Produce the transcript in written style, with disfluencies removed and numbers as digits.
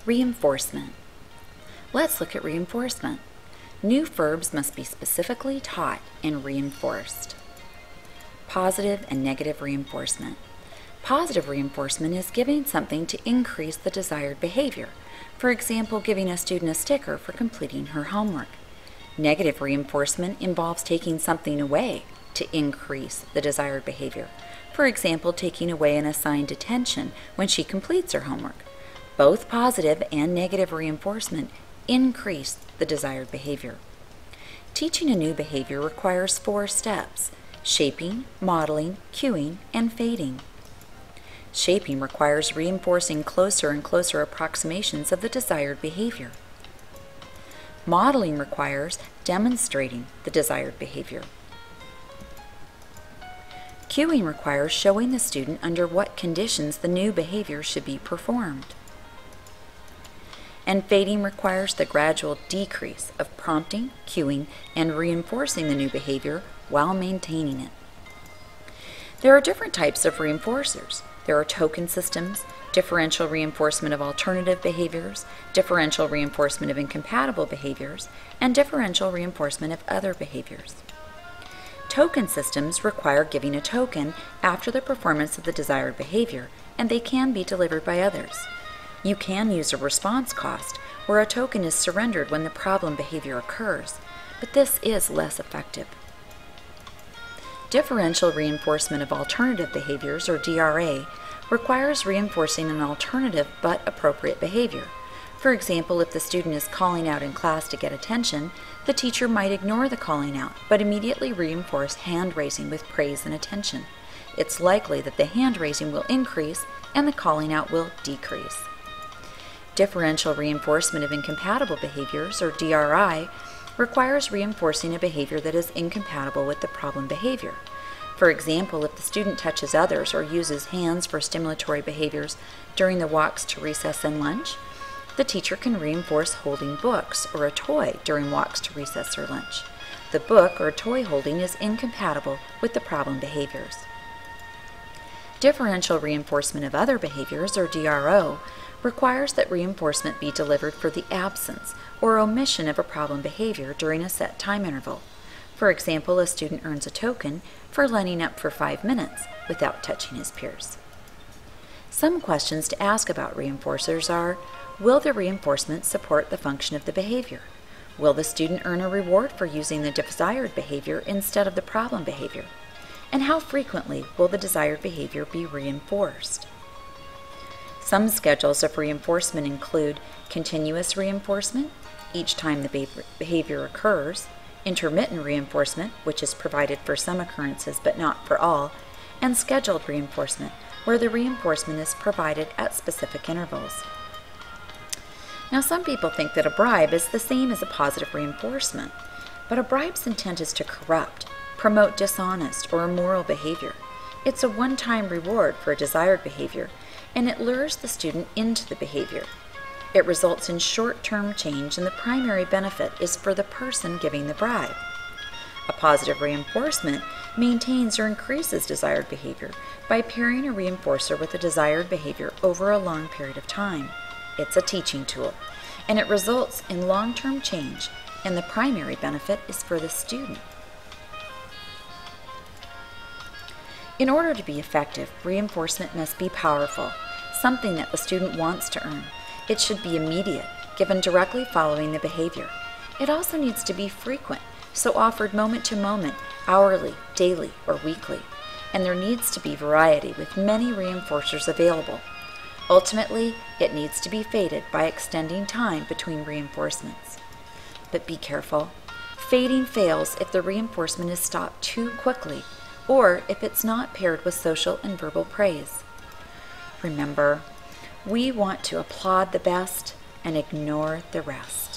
Reinforcement. Let's look at reinforcement. New verbs must be specifically taught and reinforced. Positive and negative reinforcement. Positive reinforcement is giving something to increase the desired behavior. For example, giving a student a sticker for completing her homework. Negative reinforcement involves taking something away to increase the desired behavior. For example, taking away an assigned attention when she completes her homework. Both positive and negative reinforcement increase the desired behavior. Teaching a new behavior requires 4 steps: shaping, modeling, cueing, and fading. Shaping requires reinforcing closer and closer approximations of the desired behavior. Modeling requires demonstrating the desired behavior. Cueing requires showing the student under what conditions the new behavior should be performed. And fading requires the gradual decrease of prompting, cueing, and reinforcing the new behavior while maintaining it. There are different types of reinforcers. There are token systems, differential reinforcement of alternative behaviors, differential reinforcement of incompatible behaviors, and differential reinforcement of other behaviors. Token systems require giving a token after the performance of the desired behavior, and they can be delivered by others. You can use a response cost, where a token is surrendered when the problem behavior occurs, but this is less effective. Differential reinforcement of alternative behaviors, or DRA, requires reinforcing an alternative but appropriate behavior. For example, if the student is calling out in class to get attention, the teacher might ignore the calling out, but immediately reinforce hand raising with praise and attention. It's likely that the hand raising will increase and the calling out will decrease. Differential reinforcement of incompatible behaviors, or DRI, requires reinforcing a behavior that is incompatible with the problem behavior. For example, if the student touches others or uses hands for stimulatory behaviors during the walks to recess and lunch, the teacher can reinforce holding books or a toy during walks to recess or lunch. The book or toy holding is incompatible with the problem behaviors. Differential reinforcement of other behaviors, or DRO, requires that reinforcement be delivered for the absence or omission of a problem behavior during a set time interval. For example, a student earns a token for lining up for 5 minutes without touching his peers. Some questions to ask about reinforcers are: will the reinforcement support the function of the behavior? Will the student earn a reward for using the desired behavior instead of the problem behavior? And how frequently will the desired behavior be reinforced? Some schedules of reinforcement include continuous reinforcement, each time the behavior occurs, intermittent reinforcement, which is provided for some occurrences but not for all, and scheduled reinforcement, where the reinforcement is provided at specific intervals. Now, some people think that a bribe is the same as a positive reinforcement, but a bribe's intent is to corrupt, promote dishonest or immoral behavior. It's a one-time reward for a desired behavior, and it lures the student into the behavior. It results in short-term change, and the primary benefit is for the person giving the bribe. A positive reinforcement maintains or increases desired behavior by pairing a reinforcer with a desired behavior over a long period of time. It's a teaching tool, and it results in long-term change, and the primary benefit is for the student. In order to be effective, reinforcement must be powerful, something that the student wants to earn. It should be immediate, given directly following the behavior. It also needs to be frequent, so offered moment to moment, hourly, daily, or weekly. And there needs to be variety with many reinforcers available. Ultimately, it needs to be faded by extending time between reinforcements. But be careful. Fading fails if the reinforcement is stopped too quickly, or if it's not paired with social and verbal praise. Remember, we want to applaud the best and ignore the rest.